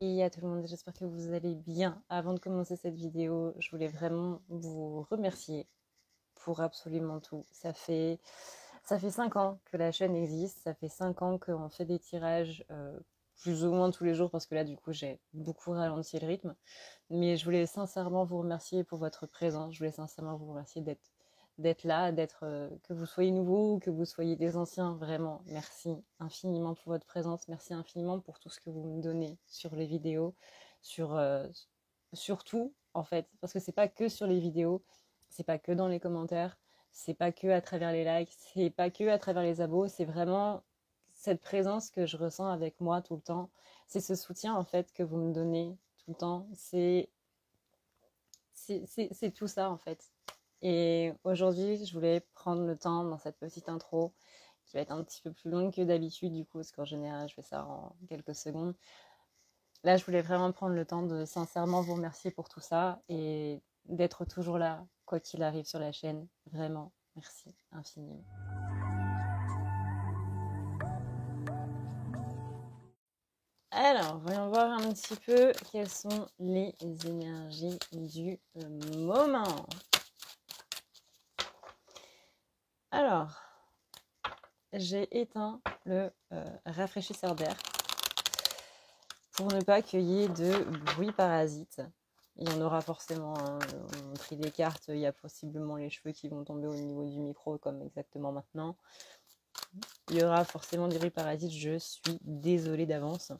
Et à tout le monde, j'espère que vous allez bien. Avant de commencer cette vidéo, je voulais vraiment vous remercier pour absolument tout. Ça fait 5 ans que la chaîne existe, ça fait 5 ans qu'on fait des tirages plus ou moins tous les jours parce que là du coup j'ai beaucoup ralenti le rythme. Mais je voulais sincèrement vous remercier pour votre présence, je voulais sincèrement vous remercier d'être là, que vous soyez nouveaux ou que vous soyez des anciens, vraiment, merci infiniment pour votre présence, merci infiniment pour tout ce que vous me donnez sur les vidéos, sur, sur tout, en fait, parce que c'est pas que sur les vidéos, c'est pas que dans les commentaires, c'est pas que à travers les likes, c'est pas que à travers les abos, c'est vraiment cette présence que je ressens avec moi tout le temps, c'est ce soutien, en fait, que vous me donnez tout le temps, c'est tout ça, en fait. Et aujourd'hui, je voulais prendre le temps dans cette petite intro qui va être un petit peu plus longue que d'habitude, du coup, parce qu'en général, je fais ça en quelques secondes. Là, je voulais vraiment prendre le temps de sincèrement vous remercier pour tout ça et d'être toujours là, quoi qu'il arrive sur la chaîne. Vraiment, merci infiniment. Alors, voyons voir un petit peu quelles sont les énergies du moment. Alors, j'ai éteint le rafraîchisseur d'air pour ne pas qu'il y ait de bruit parasite. Il y en aura forcément, hein. On trie des cartes, il y a possiblement les cheveux qui vont tomber au niveau du micro comme exactement maintenant. Il y aura forcément des bruits parasites, je suis désolée d'avance.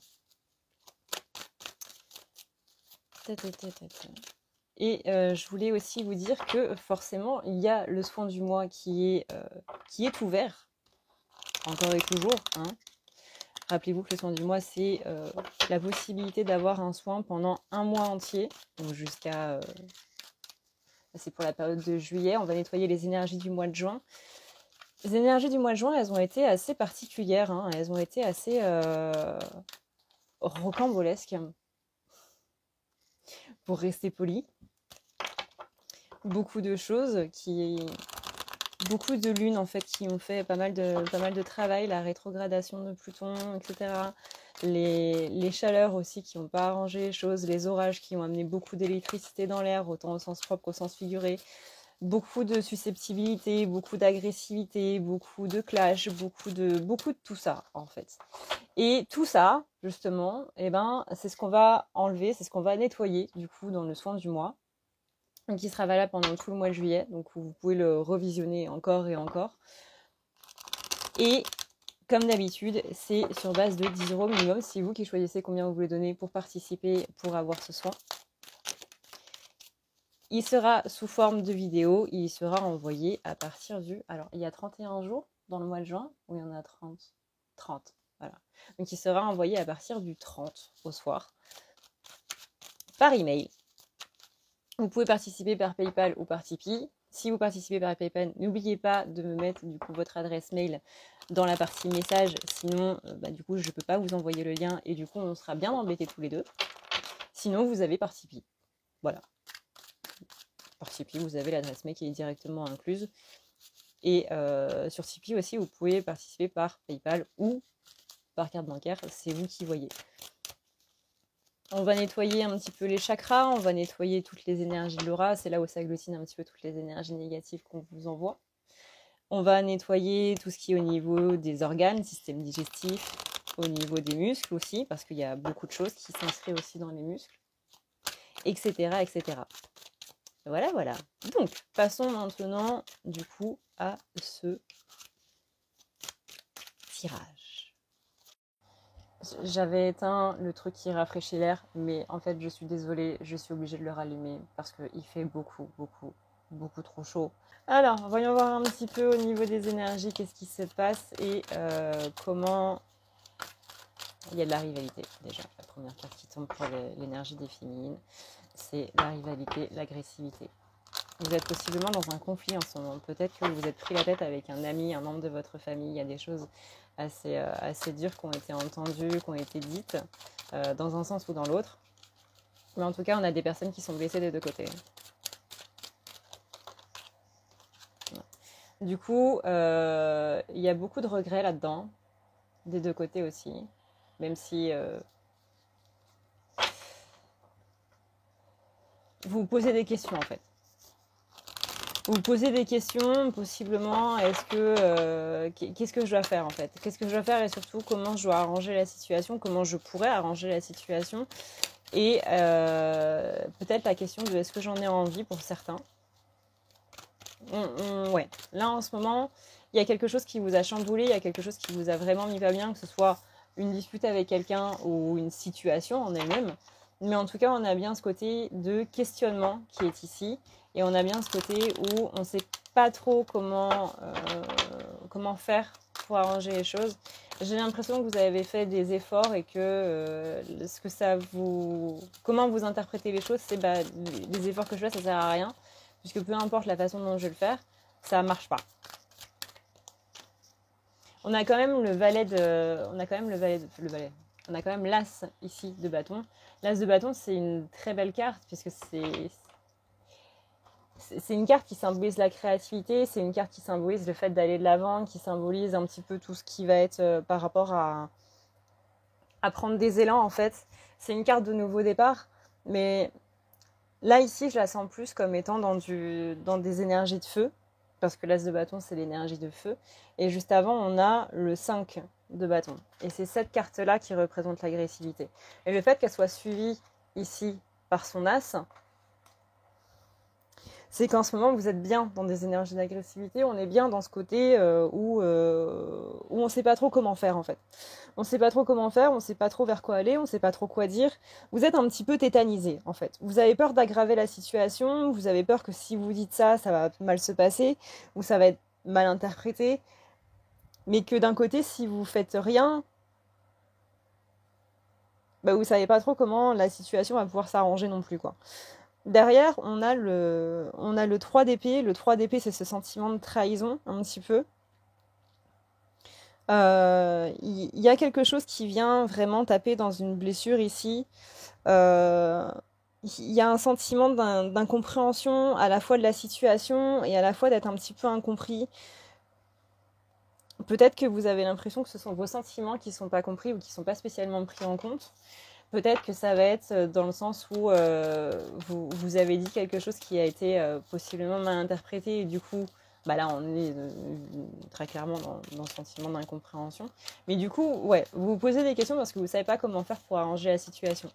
Et je voulais aussi vous dire que forcément, il y a le soin du mois qui est ouvert, encore et toujours, hein. Rappelez-vous que le soin du mois, c'est la possibilité d'avoir un soin pendant un mois entier, donc jusqu'à... c'est pour la période de juillet, on va nettoyer les énergies du mois de juin. Les énergies du mois de juin, elles ont été assez particulières, hein, elles ont été assez rocambolesques, pour rester poli. Beaucoup de choses beaucoup de lunes en fait qui ont fait pas mal de travail, la rétrogradation de Pluton, etc. Les chaleurs aussi qui n'ont pas arrangé les choses, les orages qui ont amené beaucoup d'électricité dans l'air, autant au sens propre qu'au sens figuré, beaucoup de susceptibilité, beaucoup d'agressivité, beaucoup de clash, beaucoup de tout ça en fait. Et tout ça, justement, eh ben, c'est ce qu'on va enlever, c'est ce qu'on va nettoyer du coup dans le soin du mois, qui sera valable pendant tout le mois de juillet, donc vous pouvez le revisionner encore et encore. Et comme d'habitude, c'est sur base de 10 € minimum. C'est vous qui choisissez combien vous voulez donner pour participer, pour avoir ce soin. Il sera sous forme de vidéo, il sera envoyé à partir du... Alors, il y a 31 jours dans le mois de juin, ou il y en a 30 30, voilà. Donc, il sera envoyé à partir du 30 au soir, par email. Vous pouvez participer par PayPal ou par Tipeee. Si vous participez par PayPal, n'oubliez pas de me mettre du coup votre adresse mail dans la partie message, sinon du coup je ne peux pas vous envoyer le lien et du coup on sera bien embêtés tous les deux. Sinon vous avez par Tipeee. Voilà. Par Tipeee, vous avez l'adresse mail qui est directement incluse. Et sur Tipeee aussi, vous pouvez participer par PayPal ou par carte bancaire, c'est vous qui voyez. On va nettoyer un petit peu les chakras, on va nettoyer toutes les énergies de l'aura, c'est là où s'agglutine un petit peu toutes les énergies négatives qu'on vous envoie. On va nettoyer tout ce qui est au niveau des organes, système digestif, au niveau des muscles aussi, parce qu'il y a beaucoup de choses qui s'inscrivent aussi dans les muscles, etc., etc. Voilà, voilà. Donc, passons maintenant, du coup, à ce tirage. J'avais éteint le truc qui rafraîchit l'air, mais en fait, je suis désolée, je suis obligée de le rallumer parce qu'il fait beaucoup, beaucoup, beaucoup trop chaud. Alors, voyons voir un petit peu au niveau des énergies, qu'est-ce qui se passe et comment... Il y a de la rivalité, déjà. La première carte qui tombe pour l'énergie des féminines, c'est la rivalité, l'agressivité. Vous êtes possiblement dans un conflit en ce moment. Peut-être que vous vous êtes pris la tête avec un ami, un membre de votre famille. Il y a des choses assez dures qui ont été entendues, qui ont été dites, dans un sens ou dans l'autre. Mais en tout cas, on a des personnes qui sont blessées des deux côtés. Du coup, il y a beaucoup de regrets là-dedans, des deux côtés aussi. Même si vous posez des questions en fait. Vous posez des questions, possiblement, qu'est-ce que je dois faire en fait? Qu'est-ce que je dois faire et surtout comment je dois arranger la situation, comment je pourrais arranger la situation et peut-être la question de est-ce que j'en ai envie pour certains. Ouais, là en ce moment, il y a quelque chose qui vous a chamboulé, il y a quelque chose qui vous a vraiment mis pas bien, que ce soit une dispute avec quelqu'un ou une situation en elle-même. Mais en tout cas, on a bien ce côté de questionnement qui est ici. Et on a bien ce côté où on ne sait pas trop comment faire pour arranger les choses. J'ai l'impression que vous avez fait des efforts et que comment vous interprétez les choses, c'est les efforts que je fais, ça sert à rien. Puisque peu importe la façon dont je vais le faire, ça ne marche pas. On a quand même on a quand même l'as ici de bâton. L'as de bâton, c'est une très belle carte puisque c'est une carte qui symbolise la créativité, c'est une carte qui symbolise le fait d'aller de l'avant, qui symbolise un petit peu tout ce qui va être par rapport à prendre des élans en fait. C'est une carte de nouveau départ, mais là ici je la sens plus comme étant dans des énergies de feu, parce que l'as de bâton c'est l'énergie de feu, et juste avant on a le 5 de bâton, et c'est cette carte là qui représente l'agressivité. Et le fait qu'elle soit suivie ici par son as, c'est qu'en ce moment, vous êtes bien dans des énergies d'agressivité, on est bien dans ce côté où on ne sait pas trop comment faire en fait. On ne sait pas trop comment faire, on ne sait pas trop vers quoi aller, on ne sait pas trop quoi dire. Vous êtes un petit peu tétanisé en fait. Vous avez peur d'aggraver la situation, vous avez peur que si vous dites ça, ça va mal se passer, ou ça va être mal interprété. Mais que d'un côté, si vous faites rien, vous ne savez pas trop comment la situation va pouvoir s'arranger non plus quoi. Derrière, on a le 3 d'épée. Le 3 d'épée, c'est ce sentiment de trahison, un petit peu. Il y a quelque chose qui vient vraiment taper dans une blessure ici. Il y a un sentiment d'incompréhension à la fois de la situation et à la fois d'être un petit peu incompris. Peut-être que vous avez l'impression que ce sont vos sentiments qui ne sont pas compris ou qui ne sont pas spécialement pris en compte. Peut-être que ça va être dans le sens où vous avez dit quelque chose qui a été possiblement mal interprété et du coup, là on est très clairement dans ce sentiment d'incompréhension. Mais du coup, ouais, vous vous posez des questions parce que vous ne savez pas comment faire pour arranger la situation.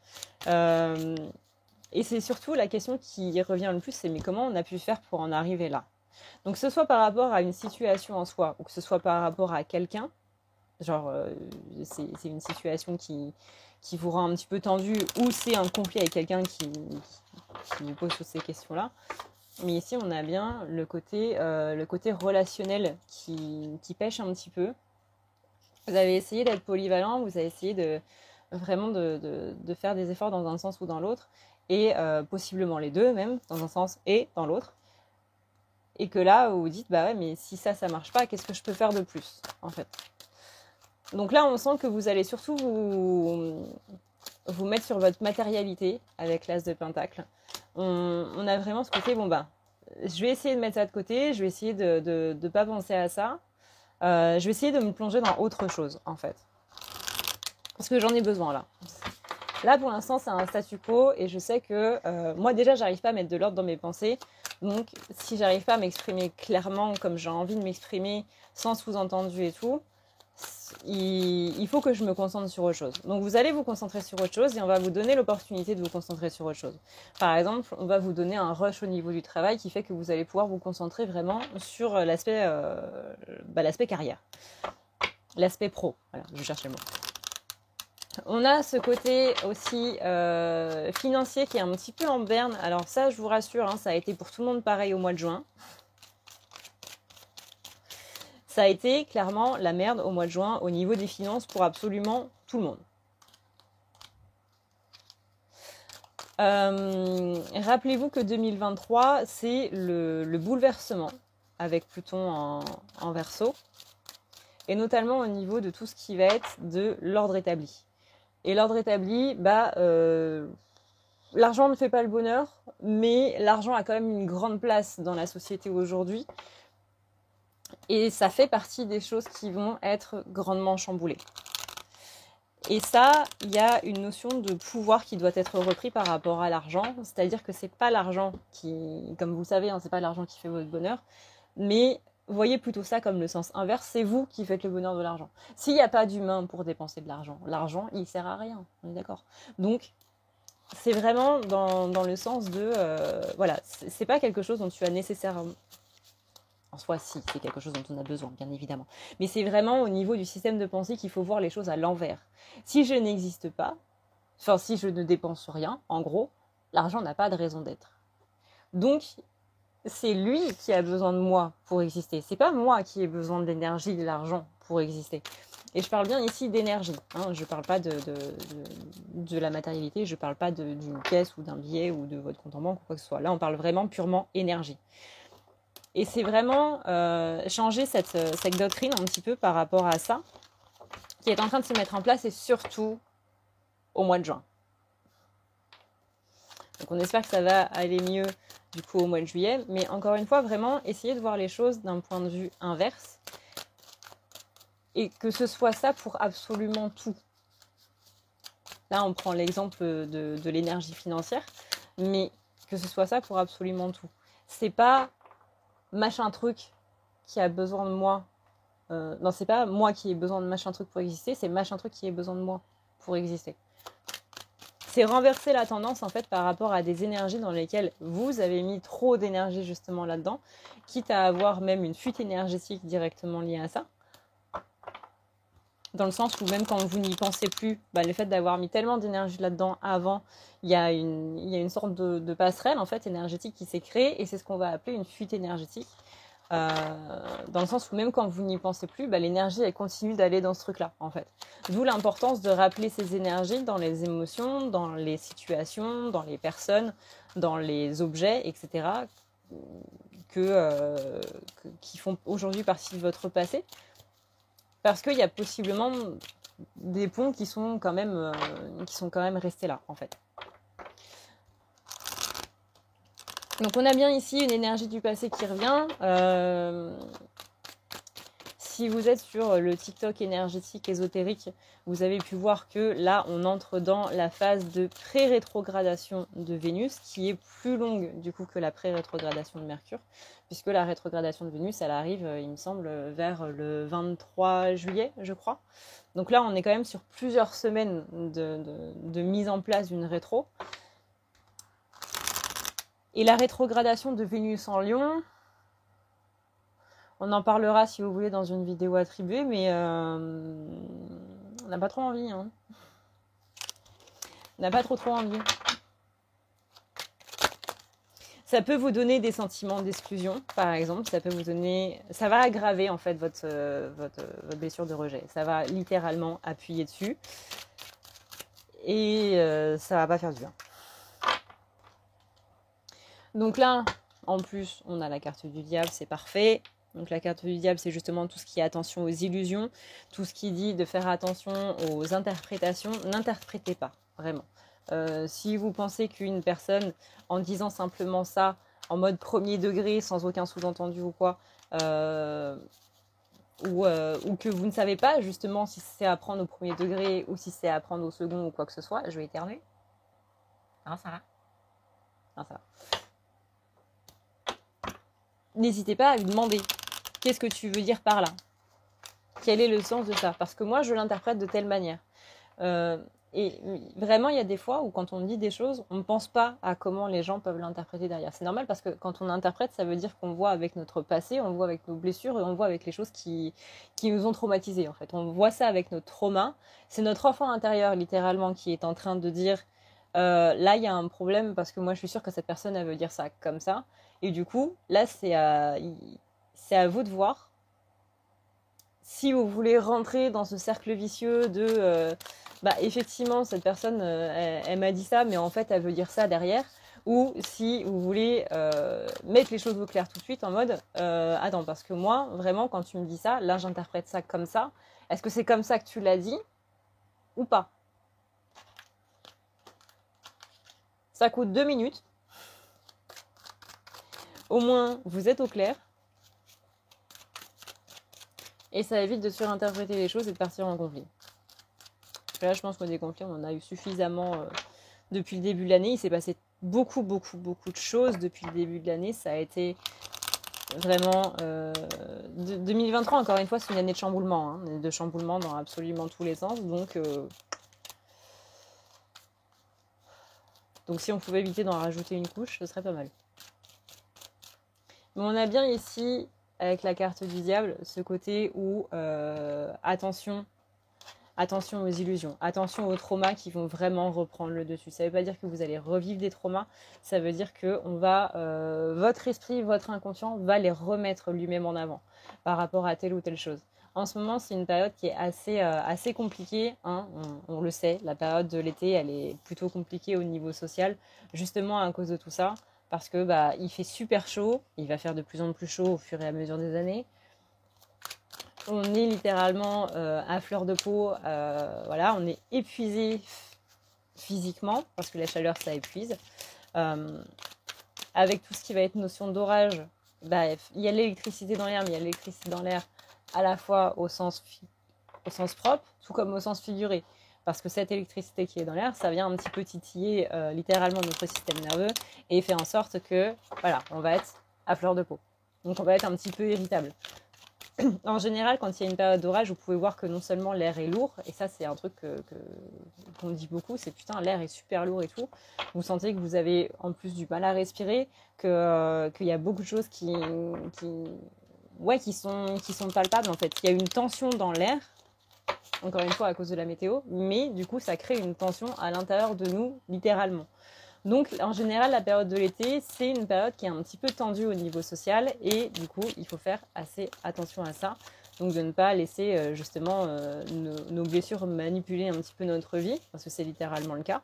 Et c'est surtout la question qui revient le plus, c'est mais comment on a pu faire pour en arriver là? Donc que ce soit par rapport à une situation en soi ou que ce soit par rapport à quelqu'un, genre c'est une situation qui vous rend un petit peu tendu ou c'est un conflit avec quelqu'un qui vous pose toutes ces questions-là. Mais ici, on a bien le côté relationnel qui pêche un petit peu. Vous avez essayé d'être polyvalent, vous avez essayé de faire des efforts dans un sens ou dans l'autre, et possiblement les deux même, dans un sens et dans l'autre. Et que là, vous vous dites, ouais, mais si ça marche pas, qu'est-ce que je peux faire de plus, en fait? Donc là, on sent que vous allez surtout vous mettre sur votre matérialité avec l'as de pentacle. On a vraiment ce côté, je vais essayer de mettre ça de côté, je vais essayer de ne pas penser à ça. Je vais essayer de me plonger dans autre chose, en fait. Parce que j'en ai besoin, là. Là, pour l'instant, c'est un statu quo et je sais que moi, déjà, j'arrive pas à mettre de l'ordre dans mes pensées. Donc, si j'arrive pas à m'exprimer clairement comme j'ai envie de m'exprimer, sans sous-entendu et tout, il faut que je me concentre sur autre chose. Donc vous allez vous concentrer sur autre chose et on va vous donner l'opportunité de vous concentrer sur autre chose. Par exemple, on va vous donner un rush au niveau du travail qui fait que vous allez pouvoir vous concentrer vraiment sur l'aspect carrière, l'aspect pro. Voilà, je cherche le mot. On a ce côté aussi financier qui est un petit peu en berne. Alors ça, je vous rassure, ça a été pour tout le monde pareil au mois de juin. Ça a été clairement la merde au mois de juin au niveau des finances pour absolument tout le monde. Rappelez-vous que 2023, c'est le bouleversement avec Pluton en Verseau, et notamment au niveau de tout ce qui va être de l'ordre établi. Et l'ordre établi, l'argent ne fait pas le bonheur, mais l'argent a quand même une grande place dans la société aujourd'hui. Et ça fait partie des choses qui vont être grandement chamboulées. Et ça, il y a une notion de pouvoir qui doit être repris par rapport à l'argent. C'est-à-dire que c'est pas l'argent qui, comme vous le savez, hein, c'est pas l'argent qui fait votre bonheur. Mais voyez plutôt ça comme le sens inverse. C'est vous qui faites le bonheur de l'argent. S'il n'y a pas d'humain pour dépenser de l'argent, il sert à rien. On est d'accord. Donc, c'est vraiment dans le sens de... voilà, c'est pas quelque chose dont tu as nécessairement... En soi, si, c'est quelque chose dont on a besoin, bien évidemment. Mais c'est vraiment au niveau du système de pensée qu'il faut voir les choses à l'envers. Si je n'existe pas, enfin si je ne dépense rien, en gros, l'argent n'a pas de raison d'être. Donc, c'est lui qui a besoin de moi pour exister. C'est pas moi qui ai besoin de l'énergie, de l'argent pour exister. Et je parle bien ici d'énergie. Hein. Je parle pas de la matérialité, je parle pas d'une pièce ou d'un billet ou de votre compte en banque ou quoi que ce soit. Là, on parle vraiment purement énergie. Et c'est vraiment changer cette doctrine un petit peu par rapport à ça, qui est en train de se mettre en place, et surtout au mois de juin. Donc on espère que ça va aller mieux du coup au mois de juillet, mais encore une fois, vraiment essayer de voir les choses d'un point de vue inverse, et que ce soit ça pour absolument tout. Là, on prend l'exemple de l'énergie financière, mais que ce soit ça pour absolument tout. C'est pas machin truc qui a besoin de moi. Non, c'est pas moi qui ai besoin de machin truc pour exister, c'est machin truc qui a besoin de moi pour exister. C'est renverser la tendance en fait par rapport à des énergies dans lesquelles vous avez mis trop d'énergie justement là-dedans, quitte à avoir même une fuite énergétique directement liée à ça. Dans le sens où même quand vous n'y pensez plus, le fait d'avoir mis tellement d'énergie là-dedans avant, il y a une sorte de passerelle en fait énergétique qui s'est créée, et c'est ce qu'on va appeler une fuite énergétique. Dans le sens où même quand vous n'y pensez plus, l'énergie elle continue d'aller dans ce truc-là en fait. D'où l'importance de rappeler ces énergies dans les émotions, dans les situations, dans les personnes, dans les objets, etc. Qui font aujourd'hui partie de votre passé. Parce qu'il y a possiblement des ponts qui sont quand même restés là, en fait. Donc on a bien ici une énergie du passé qui revient. Si vous êtes sur le TikTok énergétique ésotérique, vous avez pu voir que là, on entre dans la phase de pré-rétrogradation de Vénus, qui est plus longue du coup que la pré-rétrogradation de Mercure, puisque la rétrogradation de Vénus, elle arrive, il me semble, vers le 23 juillet, je crois. Donc là, on est quand même sur plusieurs semaines de mise en place d'une rétro. Et la rétrogradation de Vénus en Lion... On en parlera si vous voulez dans une vidéo attribuée, mais on n'a pas trop envie. Hein. On n'a pas trop envie. Ça peut vous donner des sentiments d'exclusion, par exemple. Ça va aggraver en fait votre blessure de rejet. Ça va littéralement appuyer dessus. Et ça va pas faire du bien. Donc là, en plus, on a la carte du diable, c'est parfait. Donc la carte du diable, c'est justement tout ce qui est attention aux illusions, tout ce qui dit de faire attention aux interprétations. N'interprétez pas, vraiment. Si vous pensez qu'une personne, en disant simplement ça, en mode premier degré, sans aucun sous-entendu ou quoi, ou que vous ne savez pas justement si c'est à prendre au premier degré ou si c'est à prendre au second ou quoi que ce soit, je vais éternuer. Non, ça va. Non, ça va. N'hésitez pas à lui demander qu'est-ce que tu veux dire par là, quel est le sens de ça, parce que moi je l'interprète de telle manière. Et vraiment il y a des fois où quand on dit des choses, on ne pense pas à comment les gens peuvent l'interpréter derrière. C'est normal parce que quand on interprète, ça veut dire qu'on voit avec notre passé, on voit avec nos blessures et on voit avec les choses qui nous ont traumatisés en fait. On voit ça avec notre trauma. C'est notre enfant intérieur littéralement qui est en train de dire là il y a un problème parce que moi je suis sûre que cette personne elle veut dire ça comme ça. Et du coup là c'est à vous de voir si vous voulez rentrer dans ce cercle vicieux de effectivement cette personne elle m'a dit ça mais en fait elle veut dire ça derrière, ou si vous voulez mettre les choses au clair tout de suite en mode attends, parce que moi vraiment quand tu me dis ça, là j'interprète ça comme ça, est-ce que c'est comme ça que tu l'as dit ou pas? Ça coûte 2 minutes, au moins vous êtes au clair. Et ça évite de surinterpréter les choses et de partir en conflit. Parce que là, je pense que des conflits, on en a eu suffisamment depuis le début de l'année. Il s'est passé beaucoup de choses depuis le début de l'année. Ça a été vraiment... 2023, encore une fois, c'est une année de chamboulement. Hein, de chamboulement dans absolument tous les sens. Donc si on pouvait éviter d'en rajouter une couche, ce serait pas mal. Mais on a bien ici, avec la carte du diable, ce côté où attention aux illusions, attention aux traumas qui vont vraiment reprendre le dessus. Ça ne veut pas dire que vous allez revivre des traumas, ça veut dire que votre esprit, votre inconscient va les remettre lui-même en avant par rapport à telle ou telle chose. En ce moment, c'est une période qui est assez compliquée. Hein. On le sait, la période de l'été, elle est plutôt compliquée au niveau social, justement à cause de tout ça. Parce que il fait super chaud, il va faire de plus en plus chaud au fur et à mesure des années. On est littéralement à fleur de peau, voilà, on est épuisé physiquement, parce que la chaleur, ça épuise. Avec tout ce qui va être notion d'orage, il y a l'électricité dans l'air, mais il y a l'électricité dans l'air à la fois au sens propre, tout comme au sens figuré. Parce que cette électricité qui est dans l'air, ça vient un petit peu titiller littéralement notre système nerveux et fait en sorte que, voilà, on va être à fleur de peau. Donc on va être un petit peu irritable. En général, quand il y a une période d'orage, vous pouvez voir que non seulement l'air est lourd, et ça c'est un truc qu'on dit beaucoup, c'est putain, l'air est super lourd et tout. Vous sentez que vous avez en plus du mal à respirer, qu'il y a beaucoup de choses qui sont palpables en fait. Il y a une tension dans l'air, encore une fois à cause de la météo, mais du coup ça crée une tension à l'intérieur de nous, littéralement. Donc en général, la période de l'été, c'est une période qui est un petit peu tendue au niveau social et du coup, il faut faire assez attention à ça. Donc de ne pas laisser justement nos blessures manipuler un petit peu notre vie, parce que c'est littéralement le cas.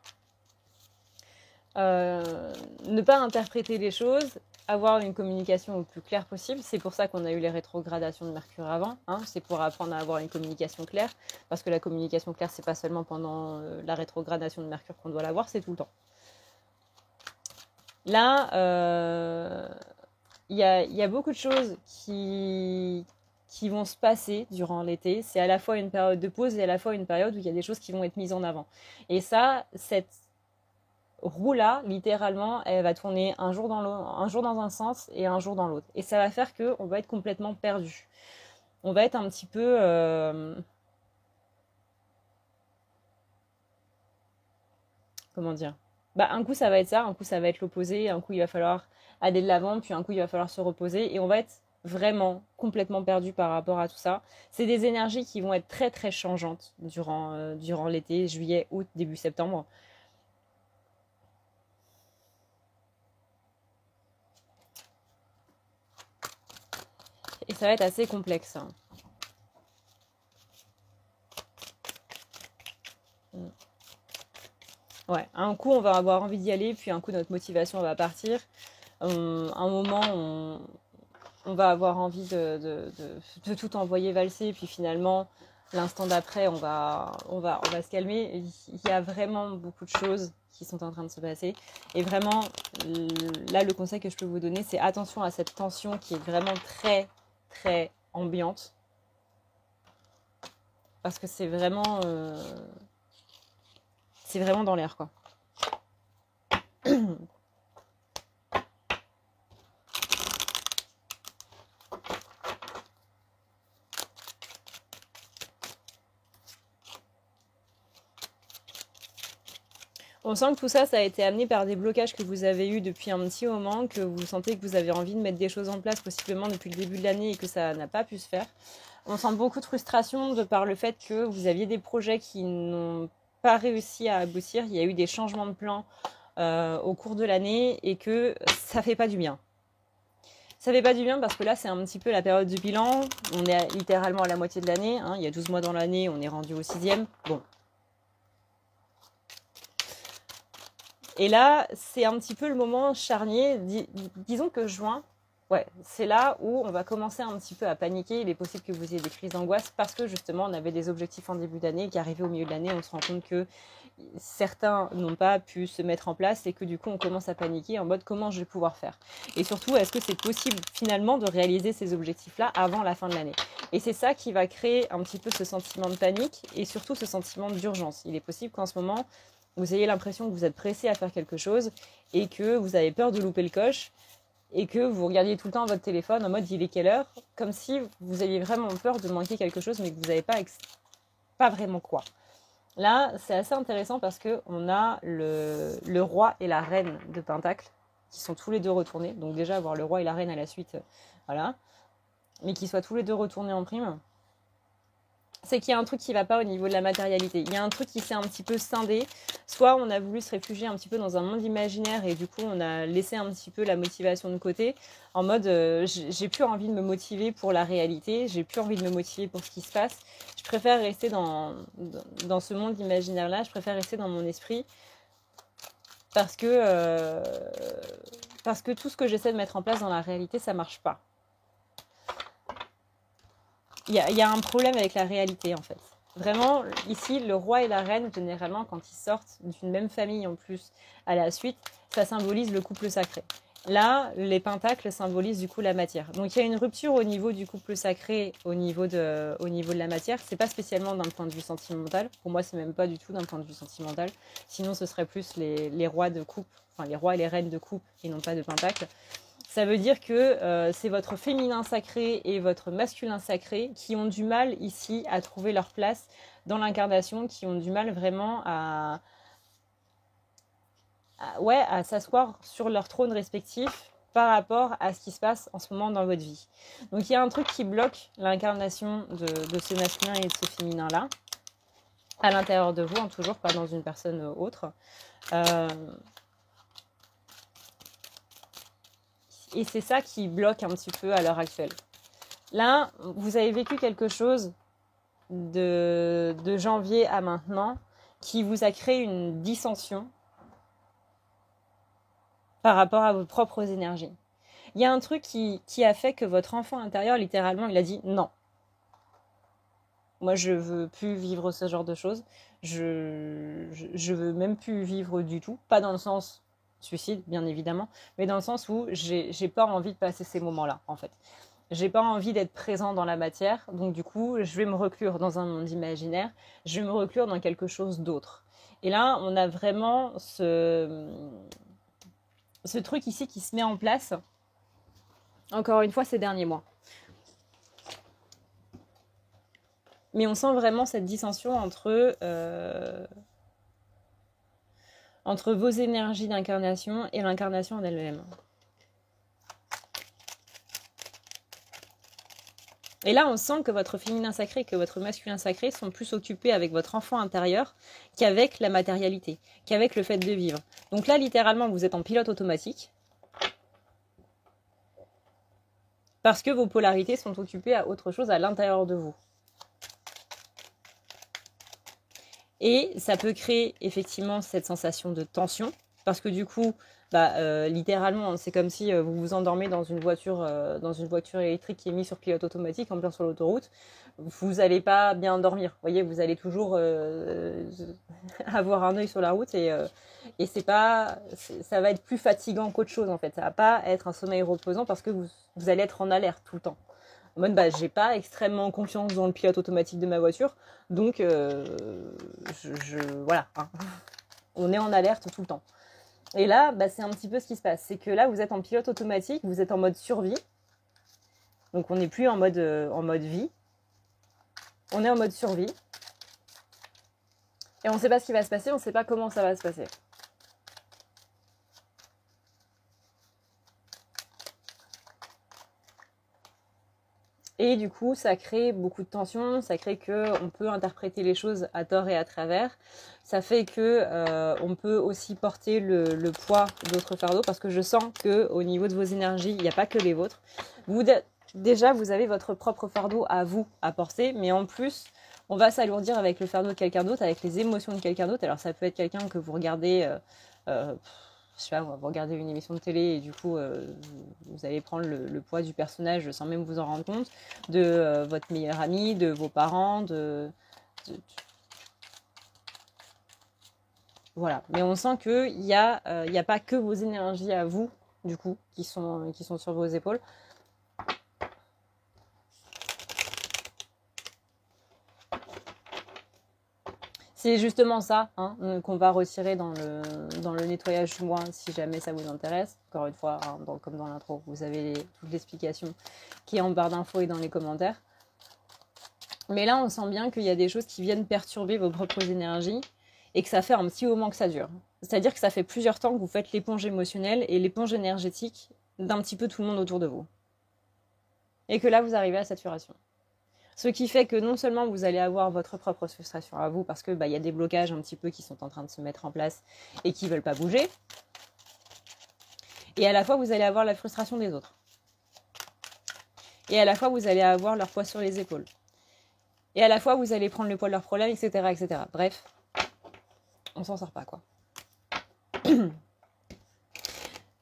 Ne pas interpréter les choses, avoir une communication au plus claire possible. C'est pour ça qu'on a eu les rétrogradations de Mercure avant. Hein. C'est pour apprendre à avoir une communication claire, parce que la communication claire, c'est pas seulement pendant la rétrogradation de Mercure qu'on doit l'avoir, c'est tout le temps. Là, il y a beaucoup de choses qui vont se passer durant l'été. C'est à la fois une période de pause et à la fois une période où il y a des choses qui vont être mises en avant. Et ça, cette roue-là, littéralement, elle va tourner un jour dans un sens et un jour dans l'autre. Et ça va faire qu'on va être complètement perdu. On va être un petit peu... comment dire ? Un coup ça va être ça, un coup ça va être l'opposé, un coup il va falloir aller de l'avant, puis un coup il va falloir se reposer et on va être vraiment complètement perdu par rapport à tout ça. C'est des énergies qui vont être très très changeantes durant l'été, juillet, août, début septembre. Et ça va être assez complexe. Ouais, un coup on va avoir envie d'y aller, puis un coup notre motivation va partir. Un moment on va avoir envie de tout envoyer valser, puis finalement l'instant d'après on va se calmer. Il y a vraiment beaucoup de choses qui sont en train de se passer. Et vraiment, là le conseil que je peux vous donner, c'est attention à cette tension qui est vraiment très très ambiante. Parce que c'est vraiment dans l'air, quoi. On sent que tout ça, ça a été amené par des blocages que vous avez eus depuis un petit moment, que vous sentez que vous avez envie de mettre des choses en place possiblement depuis le début de l'année et que ça n'a pas pu se faire. On sent beaucoup de frustration de par le fait que vous aviez des projets qui n'ont pas réussi à aboutir. Il y a eu des changements de plan au cours de l'année et que ça fait pas du bien. Ça fait pas du bien parce que là, c'est un petit peu la période du bilan. On est littéralement à la moitié de l'année. Hein. Il y a 12 mois dans l'année, on est rendu au 6e. Bon. Et là, c'est un petit peu le moment charnier. Disons que juin, ouais, c'est là où on va commencer un petit peu à paniquer. Il est possible que vous ayez des crises d'angoisse parce que justement, on avait des objectifs en début d'année, qu'arrivé au milieu de l'année, on se rend compte que certains n'ont pas pu se mettre en place et que du coup, on commence à paniquer en mode comment je vais pouvoir faire. Et surtout, est-ce que c'est possible finalement de réaliser ces objectifs-là avant la fin de l'année? Et c'est ça qui va créer un petit peu ce sentiment de panique et surtout ce sentiment d'urgence. Il est possible qu'en ce moment, vous ayez l'impression que vous êtes pressé à faire quelque chose et que vous avez peur de louper le coche et que vous regardiez tout le temps votre téléphone en mode il est quelle heure, comme si vous aviez vraiment peur de manquer quelque chose mais que vous n'avez pas vraiment quoi. Là, c'est assez intéressant parce qu'on a le roi et la reine de Pentacle qui sont tous les deux retournés. Donc déjà, avoir le roi et la reine à la suite, voilà. Mais qu'ils soient tous les deux retournés en prime, c'est qu'il y a un truc qui ne va pas au niveau de la matérialité. Il y a un truc qui s'est un petit peu scindé. Soit on a voulu se réfugier un petit peu dans un monde imaginaire et du coup on a laissé un petit peu la motivation de côté en mode j'ai plus envie de me motiver pour la réalité, j'ai plus envie de me motiver pour ce qui se passe. Je préfère rester dans ce monde imaginaire-là, je préfère rester dans mon esprit parce que tout ce que j'essaie de mettre en place dans la réalité, ça marche pas. Il y a un problème avec la réalité en fait. Vraiment, ici, le roi et la reine, généralement, quand ils sortent d'une même famille en plus à la suite, ça symbolise le couple sacré. Là, les pentacles symbolisent du coup la matière. Donc il y a une rupture au niveau du couple sacré, au niveau de la matière. C'est pas spécialement d'un point de vue sentimental. Pour moi, c'est même pas du tout d'un point de vue sentimental. Sinon, ce serait plus les rois de coupe, enfin les rois et les reines de coupe et non pas de pentacle. Ça veut dire que c'est votre féminin sacré et votre masculin sacré qui ont du mal ici à trouver leur place dans l'incarnation, qui ont du mal vraiment à s'asseoir sur leur trône respectif par rapport à ce qui se passe en ce moment dans votre vie. Donc il y a un truc qui bloque l'incarnation de ce masculin et de ce féminin-là, à l'intérieur de vous, toujours pas dans une personne autre. Et c'est ça qui bloque un petit peu à l'heure actuelle. Là, vous avez vécu quelque chose de janvier à maintenant qui vous a créé une dissension par rapport à vos propres énergies. Il y a un truc qui a fait que votre enfant intérieur, littéralement, il a dit non. Moi, je veux plus vivre ce genre de choses. Je veux même plus vivre du tout. Pas dans le sens suicide, bien évidemment, mais dans le sens où j'ai pas envie de passer ces moments-là, en fait. J'ai pas envie d'être présent dans la matière, donc du coup, je vais me reclure dans un monde imaginaire, je vais me reclure dans quelque chose d'autre. Et là, on a vraiment ce truc ici qui se met en place, encore une fois, ces derniers mois. Mais on sent vraiment cette dissension entre vos énergies d'incarnation et l'incarnation en elle-même. Et là, on sent que votre féminin sacré et que votre masculin sacré sont plus occupés avec votre enfant intérieur qu'avec la matérialité, qu'avec le fait de vivre. Donc là, littéralement, vous êtes en pilote automatique parce que vos polarités sont occupées à autre chose à l'intérieur de vous. Et ça peut créer effectivement cette sensation de tension, parce que du coup, littéralement, c'est comme si vous vous endormez dans une voiture électrique qui est mise sur pilote automatique en plein sur l'autoroute. Vous n'allez pas bien dormir. Vous voyez, vous allez toujours avoir un œil sur la route et ça va être plus fatigant qu'autre chose en fait. Ça va pas être un sommeil reposant parce que vous allez être en alerte tout le temps. En mode, j'ai pas extrêmement confiance dans le pilote automatique de ma voiture, donc voilà, hein. On est en alerte tout le temps. Et là, c'est un petit peu ce qui se passe. C'est que là, vous êtes en pilote automatique, vous êtes en mode survie. Donc on n'est plus en mode vie. On est en mode survie. Et on ne sait pas ce qui va se passer, on ne sait pas comment ça va se passer. Et du coup, ça crée beaucoup de tensions, ça crée qu'on peut interpréter les choses à tort et à travers. Ça fait qu'on peut aussi porter le poids d'autres fardeaux parce que je sens qu'au niveau de vos énergies, il n'y a pas que les vôtres. Déjà, vous avez votre propre fardeau à vous à porter, mais en plus, on va s'alourdir avec le fardeau de quelqu'un d'autre, avec les émotions de quelqu'un d'autre. Alors ça peut être quelqu'un que vous regardez je sais pas, vous regardez une émission de télé et du coup, vous allez prendre le poids du personnage sans même vous en rendre compte, de votre meilleur ami, de vos parents, voilà. Mais on sent qu'il n'y a pas que vos énergies à vous, du coup, qui sont sur vos épaules. C'est justement ça qu'on va retirer dans le nettoyage du mois, si jamais ça vous intéresse. Encore une fois, comme dans l'intro, vous avez toute l'explication qui est en barre d'infos et dans les commentaires. Mais là, on sent bien qu'il y a des choses qui viennent perturber vos propres énergies et que ça fait un petit moment que ça dure. C'est-à-dire que ça fait plusieurs temps que vous faites l'éponge émotionnelle et l'éponge énergétique d'un petit peu tout le monde autour de vous. Et que là, vous arrivez à saturation. Ce qui fait que non seulement vous allez avoir votre propre frustration à vous parce que y a des blocages un petit peu qui sont en train de se mettre en place et qui ne veulent pas bouger. Et à la fois, vous allez avoir la frustration des autres. Et à la fois, vous allez avoir leur poids sur les épaules. Et à la fois, vous allez prendre le poids de leurs problèmes, etc., etc. Bref, on s'en sort pas, quoi.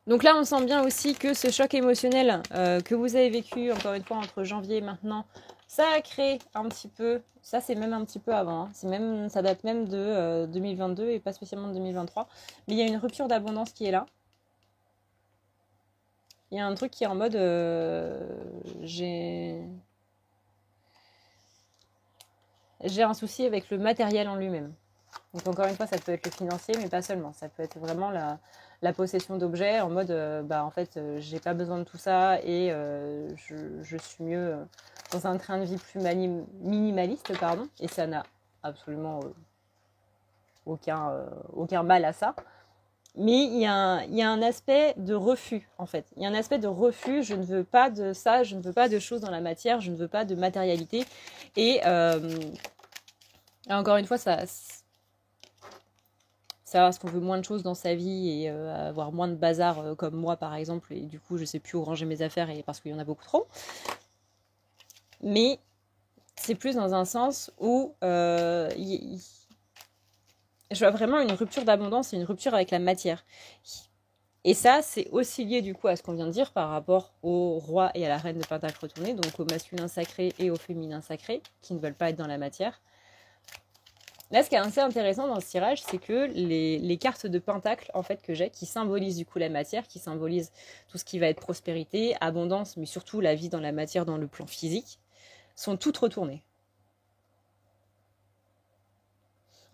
Donc là, on sent bien aussi que ce choc émotionnel que vous avez vécu, encore une fois, entre janvier et maintenant, ça a créé un petit peu, ça c'est même un petit peu avant, ça date même de 2022 et pas spécialement de 2023, mais il y a une rupture d'abondance qui est là. Il y a un truc qui est en mode, j'ai un souci avec le matériel en lui-même. Donc encore une fois, ça peut être le financier, mais pas seulement. Ça peut être vraiment la possession d'objets en mode, en fait, j'ai pas besoin de tout ça et je suis mieux dans un train de vie plus minimaliste, pardon. Et ça n'a absolument aucun mal à ça. Mais il y a un aspect de refus, en fait. Il y a un aspect de refus, je ne veux pas de ça, je ne veux pas de choses dans la matière, je ne veux pas de matérialité. Et encore une fois, savoir ce qu'on veut moins de choses dans sa vie et avoir moins de bazar comme moi par exemple, et du coup je sais plus où ranger mes affaires et parce qu'il y en a beaucoup trop. Mais c'est plus dans un sens où je vois vraiment une rupture d'abondance et une rupture avec la matière. Et ça, c'est aussi lié du coup à ce qu'on vient de dire par rapport au roi et à la reine de Pentacle retournée, donc au masculin sacré et au féminin sacré, qui ne veulent pas être dans la matière. Là, ce qui est assez intéressant dans ce tirage, c'est que les cartes de pentacle en fait, que j'ai, qui symbolisent du coup la matière, qui symbolisent tout ce qui va être prospérité, abondance, mais surtout la vie dans la matière dans le plan physique, sont toutes retournées.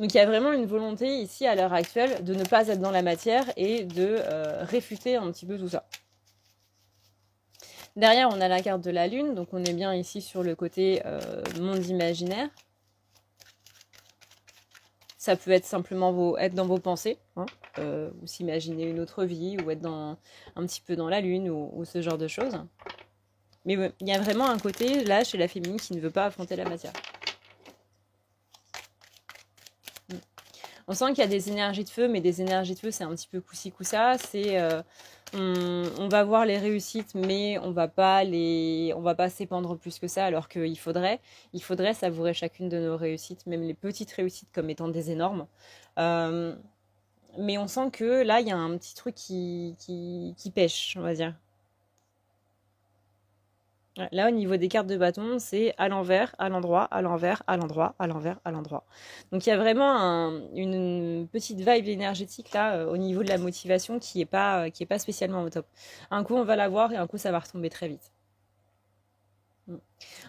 Donc il y a vraiment une volonté ici, à l'heure actuelle, de ne pas être dans la matière et de réfuter un petit peu tout ça. Derrière, on a la carte de la lune, donc on est bien ici sur le côté monde imaginaire. Ça peut être simplement être dans vos pensées, ou s'imaginer une autre vie, ou être un petit peu dans la lune, ou ce genre de choses. Mais ouais, il y a vraiment un côté, là, chez la féminine, qui ne veut pas affronter la matière. On sent qu'il y a des énergies de feu, mais des énergies de feu, c'est un petit peu coup-ci, coup-ça. C'est, on va voir les réussites, mais on va pas s'épandre plus que ça, alors qu'il faudrait savourer chacune de nos réussites, même les petites réussites comme étant des énormes. Mais on sent que là, il y a un petit truc qui pêche, on va dire. Là, au niveau des cartes de bâton, c'est à l'envers, à l'endroit, à l'envers, à l'endroit, à l'envers, à l'endroit. Donc il y a vraiment une petite vibe énergétique là au niveau de la motivation qui est pas spécialement au top. Un coup on va l'avoir et un coup ça va retomber très vite.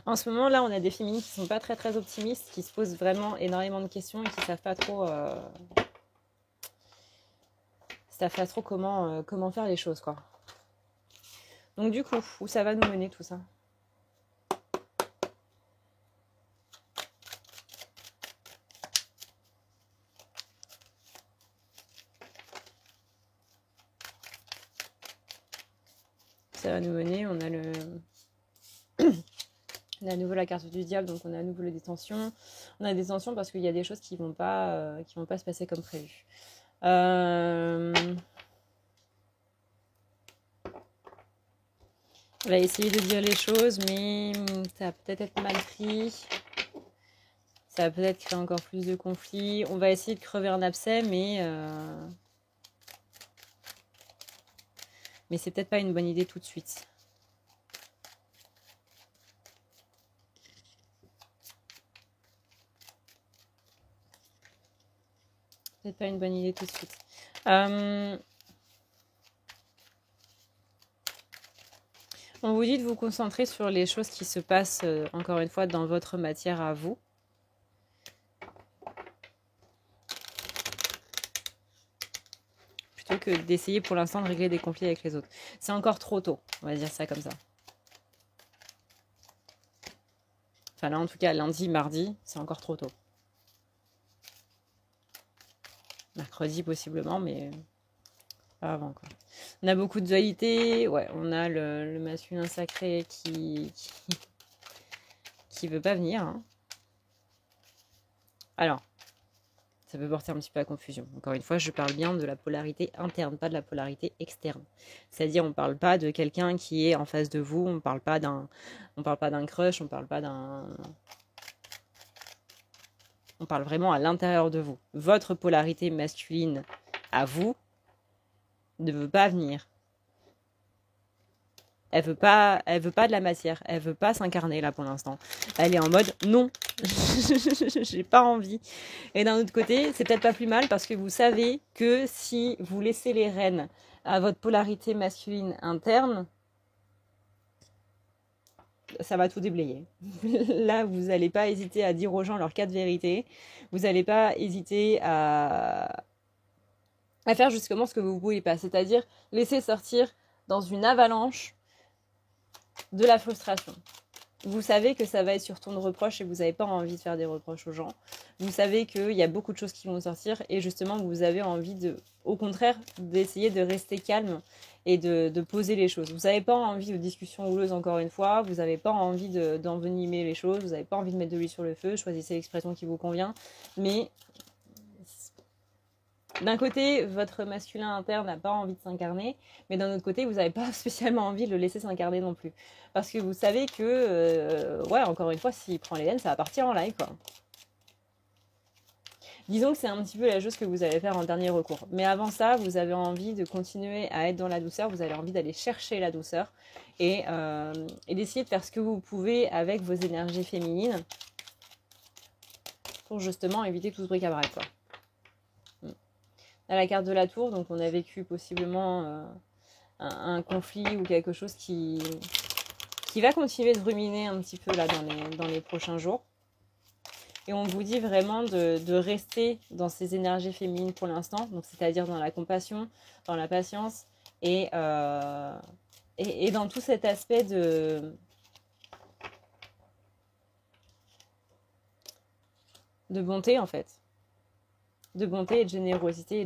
En ce moment là, on a des féminines qui sont pas très très optimistes, qui se posent vraiment énormément de questions et qui savent pas trop comment faire les choses quoi. Donc du coup, où ça va nous mener tout ça ? Ça va nous mener, on a à nouveau la carte du diable, donc on a à nouveau les détentions. On a des tensions parce qu'il y a des choses qui vont pas se passer comme prévu. On va essayer de dire les choses, mais ça va peut-être être mal pris. Ça va peut-être créer encore plus de conflits. On va essayer de crever un abcès, mais Mais c'est peut-être pas une bonne idée tout de suite. Peut-être pas une bonne idée tout de suite. On vous dit de vous concentrer sur les choses qui se passent, encore une fois, dans votre matière à vous. Plutôt que d'essayer pour l'instant de régler des conflits avec les autres. C'est encore trop tôt, on va dire ça comme ça. Enfin là, en tout cas, lundi, mardi, c'est encore trop tôt. Mercredi, possiblement, mais pas avant, quoi. On a beaucoup de dualité. Ouais, on a le masculin sacré qui veut pas venir. Hein. Alors, ça peut porter un petit peu à confusion. Encore une fois, je parle bien de la polarité interne, pas de la polarité externe. C'est-à-dire, on ne parle pas de quelqu'un qui est en face de vous, on ne parle pas d'un crush, on ne parle pas d'un... On parle vraiment à l'intérieur de vous. Votre polarité masculine à vous ne veut pas venir. Elle veut pas de la matière. Elle veut pas s'incarner là pour l'instant. Elle est en mode non, j'ai pas envie. Et d'un autre côté, c'est peut-être pas plus mal parce que vous savez que si vous laissez les rênes à votre polarité masculine interne, ça va tout déblayer. Là, vous n'allez pas hésiter à dire aux gens leurs 4 vérités. Vous n'allez pas hésiter à faire justement ce que vous ne voulez pas. C'est-à-dire laisser sortir dans une avalanche de la frustration. Vous savez que ça va être sur ton de reproche et vous n'avez pas envie de faire des reproches aux gens. Vous savez qu'il y a beaucoup de choses qui vont sortir et justement vous avez envie au contraire, d'essayer de rester calme et de poser les choses. Vous n'avez pas envie de discussions houleuses encore une fois, vous n'avez pas envie d'envenimer les choses, vous n'avez pas envie de mettre de l'huile sur le feu, choisissez l'expression qui vous convient. Mais d'un côté, votre masculin interne n'a pas envie de s'incarner, mais d'un autre côté, vous n'avez pas spécialement envie de le laisser s'incarner non plus. Parce que vous savez que, ouais, encore une fois, s'il prend les laines, ça va partir en live, quoi. Disons que c'est un petit peu la chose que vous allez faire en dernier recours. Mais avant ça, vous avez envie de continuer à être dans la douceur, vous avez envie d'aller chercher la douceur et d'essayer de faire ce que vous pouvez avec vos énergies féminines pour justement éviter tout ce bric-à-brac, quoi. À la carte de la tour, donc on a vécu possiblement un conflit ou quelque chose qui va continuer de ruminer un petit peu là dans les prochains jours. Et on vous dit vraiment de rester dans ces énergies féminines pour l'instant, donc c'est-à-dire dans la compassion, dans la patience et dans tout cet aspect de bonté en fait. De bonté et de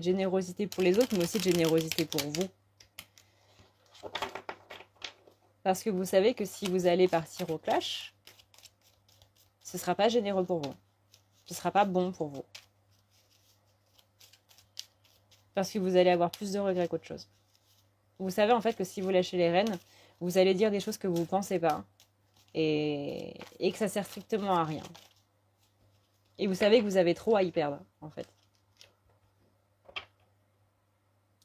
générosité pour les autres, mais aussi de générosité pour vous. Parce que vous savez que si vous allez partir au clash, ce ne sera pas généreux pour vous. Ce ne sera pas bon pour vous. Parce que vous allez avoir plus de regrets qu'autre chose. Vous savez en fait que si vous lâchez les rênes, vous allez dire des choses que vous ne pensez pas et que ça sert strictement à rien. Et vous savez que vous avez trop à y perdre en fait.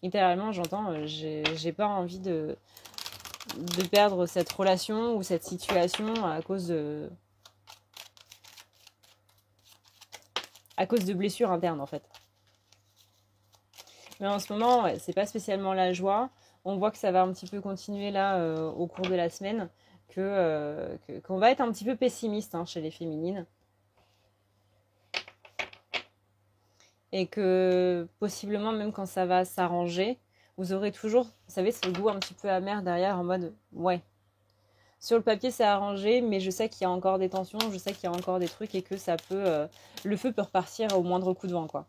Littéralement, j'entends, j'ai pas envie de perdre cette relation ou cette situation à cause de blessures internes en fait. Mais en ce moment, ouais, c'est pas spécialement la joie. On voit que ça va un petit peu continuer là au cours de la semaine, qu'on va être un petit peu pessimiste chez les féminines. Et que possiblement même quand ça va s'arranger, vous aurez toujours, vous savez, ce goût un petit peu amer derrière en mode ouais. Sur le papier c'est arrangé, mais je sais qu'il y a encore des tensions, je sais qu'il y a encore des trucs et que ça peut, le feu peut repartir au moindre coup de vent quoi.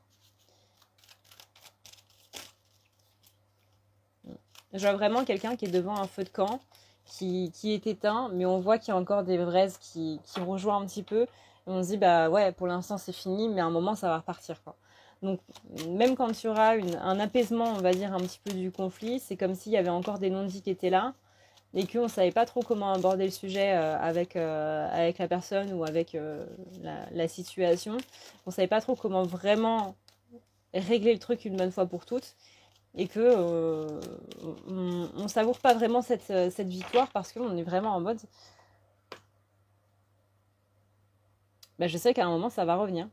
Je vois vraiment quelqu'un qui est devant un feu de camp, qui est éteint, mais on voit qu'il y a encore des braises qui rejoignent un petit peu. Et on se dit bah ouais, pour l'instant c'est fini, mais à un moment ça va repartir quoi. Donc, même quand il y aura un apaisement, on va dire, un petit peu du conflit, c'est comme s'il y avait encore des non-dits qui étaient là et qu'on ne savait pas trop comment aborder le sujet avec la personne ou avec la situation. On ne savait pas trop comment vraiment régler le truc une bonne fois pour toutes. et que on savoure pas vraiment cette victoire parce qu'on est vraiment en mode bah, je sais qu'à un moment ça va revenir.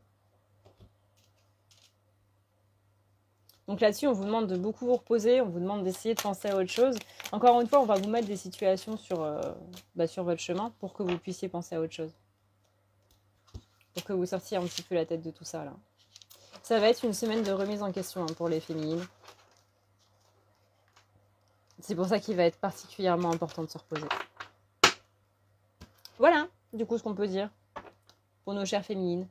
Donc là-dessus, on vous demande de beaucoup vous reposer, on vous demande d'essayer de penser à autre chose. Encore une fois, on va vous mettre des situations sur votre chemin pour que vous puissiez penser à autre chose. Pour que vous sortiez un petit peu la tête de tout ça là. Ça va être une semaine de remise en question pour les féminines. C'est pour ça qu'il va être particulièrement important de se reposer. Voilà, du coup, ce qu'on peut dire pour nos chères féminines.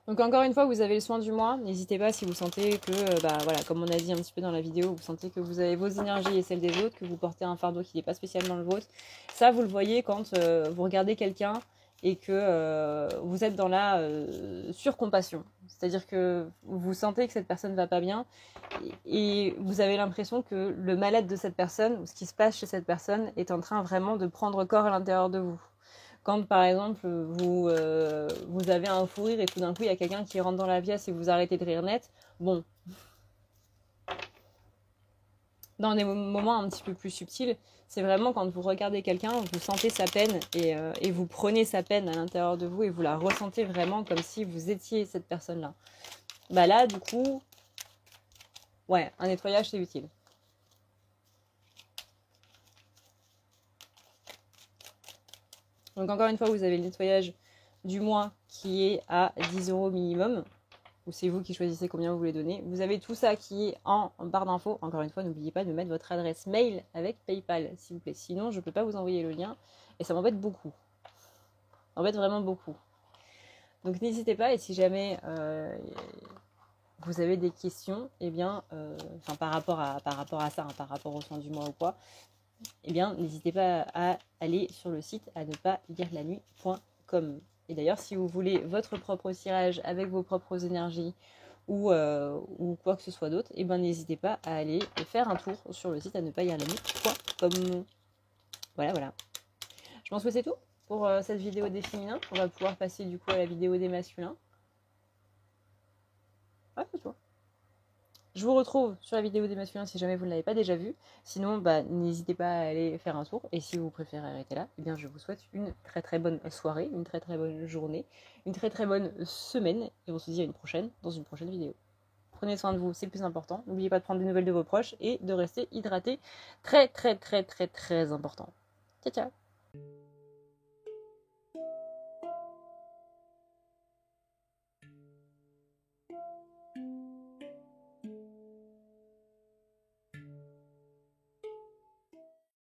Donc encore une fois, vous avez le soin du mois. N'hésitez pas si vous sentez que, voilà, comme on a dit un petit peu dans la vidéo, vous sentez que vous avez vos énergies et celles des autres, que vous portez un fardeau qui n'est pas spécialement le vôtre. Ça, vous le voyez quand vous regardez quelqu'un et que vous êtes dans la surcompassion. C'est-à-dire que vous sentez que cette personne ne va pas bien et vous avez l'impression que le mal-être de cette personne, ou ce qui se passe chez cette personne, est en train vraiment de prendre corps à l'intérieur de vous. Quand par exemple vous avez un fou rire et tout d'un coup il y a quelqu'un qui rentre dans la pièce et vous arrêtez de rire net, bon, dans des moments un petit peu plus subtils, c'est vraiment quand vous regardez quelqu'un, vous sentez sa peine et vous prenez sa peine à l'intérieur de vous et vous la ressentez vraiment comme si vous étiez cette personne-là. Bah là, du coup, ouais, un nettoyage c'est utile. Donc encore une fois, vous avez le nettoyage du mois qui est à 10 € minimum. Ou c'est vous qui choisissez combien vous voulez donner. Vous avez tout ça qui est en barre d'infos. Encore une fois, n'oubliez pas de mettre votre adresse mail avec PayPal, s'il vous plaît. Sinon, je ne peux pas vous envoyer le lien. Et ça m'embête beaucoup. Ça m'embête vraiment beaucoup. Donc n'hésitez pas. Et si jamais vous avez des questions, eh bien, par rapport à ça, par rapport au soin du mois ou quoi, eh bien, n'hésitez pas à aller sur le site à ne pas lire la nuit.com. Et d'ailleurs, si vous voulez votre propre tirage avec vos propres énergies ou quoi que ce soit d'autre, eh ben, n'hésitez pas à aller faire un tour sur le site à ne pas lire la nuit.com. Voilà. Je pense que c'est tout pour cette vidéo des féminins. On va pouvoir passer du coup à la vidéo des masculins. Ouais, c'est tout. Je vous retrouve sur la vidéo des masculins si jamais vous ne l'avez pas déjà vue. Sinon, n'hésitez pas à aller faire un tour. Et si vous préférez arrêter là, eh bien, je vous souhaite une très très bonne soirée, une très très bonne journée, une très très bonne semaine. Et on se dit à une prochaine, dans une prochaine vidéo. Prenez soin de vous, c'est le plus important. N'oubliez pas de prendre des nouvelles de vos proches et de rester hydraté. Très très très très très important. Ciao ciao.